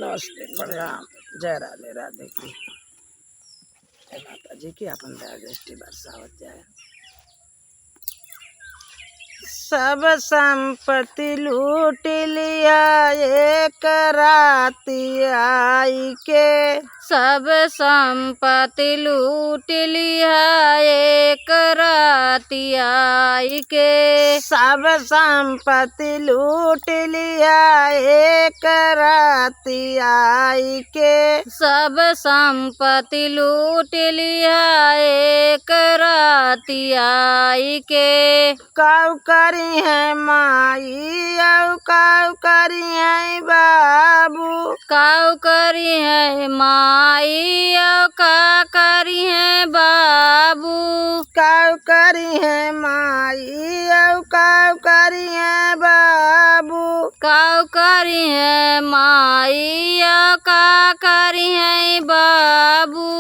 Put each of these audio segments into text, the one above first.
नमस्ते प्रणाम। जय राधे राधे की जय माता जी की अपन दया दृष्टि बरसावत जाए। सब संपत्ति लूट लिया एक राती आई के, सब संपत्ति लूट लिया एक राती आई के। सब संपत्ति लूट लिया एक राती आई के। सब संपत्ति लूट लिया एक राती आई के। काऊ करी है माई औ काऊ करी है बाबू, काऊ करी है माई और का करी है बाबू। काऊ करी है माई औ काऊ करी है बाबू। काऊ करी है माई और का करी है बाबू।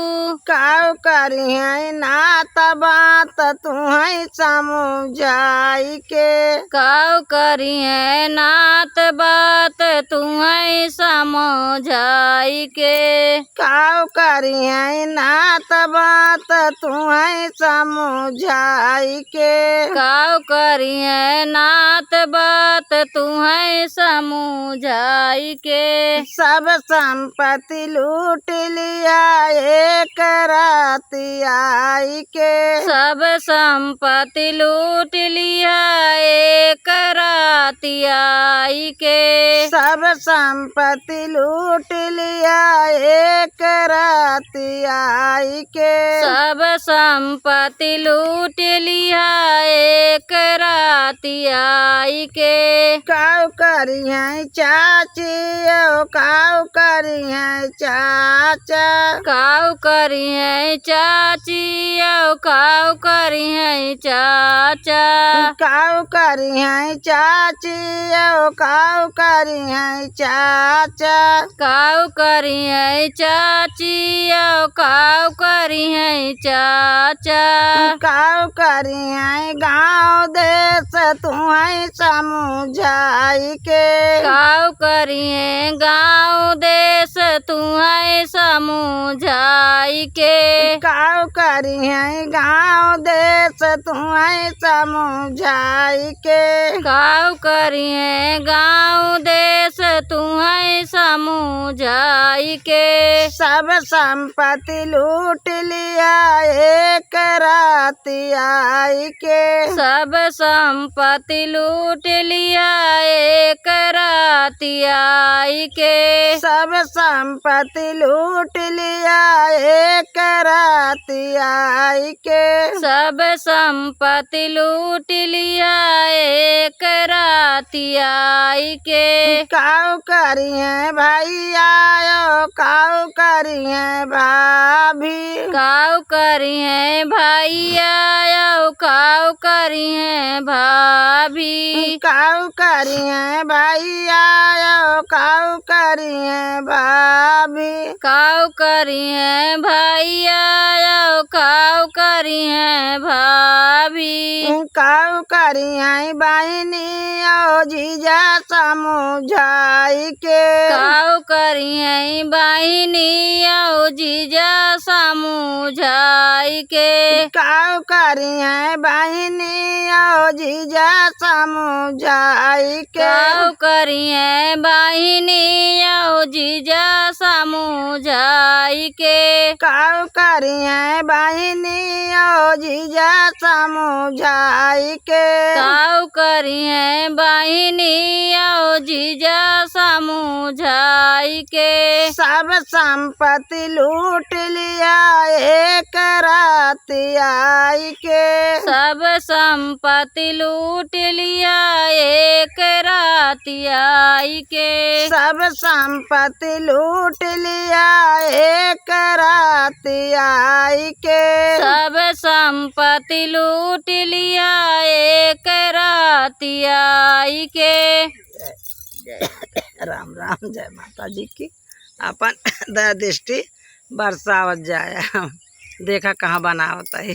काऊ करी है नात बात तुम्हें समझाई के। काऊ करी है नात बात तुम्हें समझाई के। काऊ करी है नात बात तुम्हें समझाई के। काऊ करी है नात बात तुम्हें समझाई के। सब संपत्ति लूट लिया एक राती आई के। सब संपत्ति लूट लिया एक राती आई के। सब संपत्ति लूट लिया एक राती आई के। सब संपत्ति लूट लिया एक राती आई के। काऊ करी है चाची ओ काऊ करी है चाचा। काऊ करी है चाची और काऊ करी है चाचा। काऊ करी है चाची ओ काऊ करी है चाचा। काऊ करी है चाची और काऊ करी है चाचा। काऊ करी है गाँव देश तुम्हें समझाई के। काऊ करी है गाँव देश तुम्हें समझाई के। काऊ करी है गाँव देश तुम्हें समझाई के। काऊ करी है गाँव देश तुम्हें समझाई के। सब संपत्ति लूट लिया एक राती आई के। सब संपत्ति लूट लिया एक राती आई के। सब संपत्ति लूट लिया एक राती आई के। सब संपत्ति लूट लिया एक राती आई के। काऊ करी है भैया ओ काऊ करी है भाभी। काऊ करी है भैया और काऊ करी है भाभी। काऊ करी है भैया ओ काऊ करी है भाभी। काऊ करी है भैया और काऊ करी है भाभी। काऊ करी है बहनी ओ जीजा समझाई के। काऊ करी है बहिनी और जीजा समझाई के। काऊ करी है बहनी ओ जीजा समझाई के। काऊ करी है बहिनी और जीजा समझाई के। काऊ करी है बहनी ओ जीजा समझाई के। काऊ करी है बहिनी और जीजा समझाई के। सब संपत्ति लूट लिया एक राती आई के। सब संपत्ति लूट लिया एक राती आई के। सब संपत्ति लूट लिया एक राती आई के। सब संपत्ति लूट लिया एक राती आई के। राम राम। जय माता जी की अपन दया दृष्टि बरसावत जाए। देखा कहाँ बनावत है।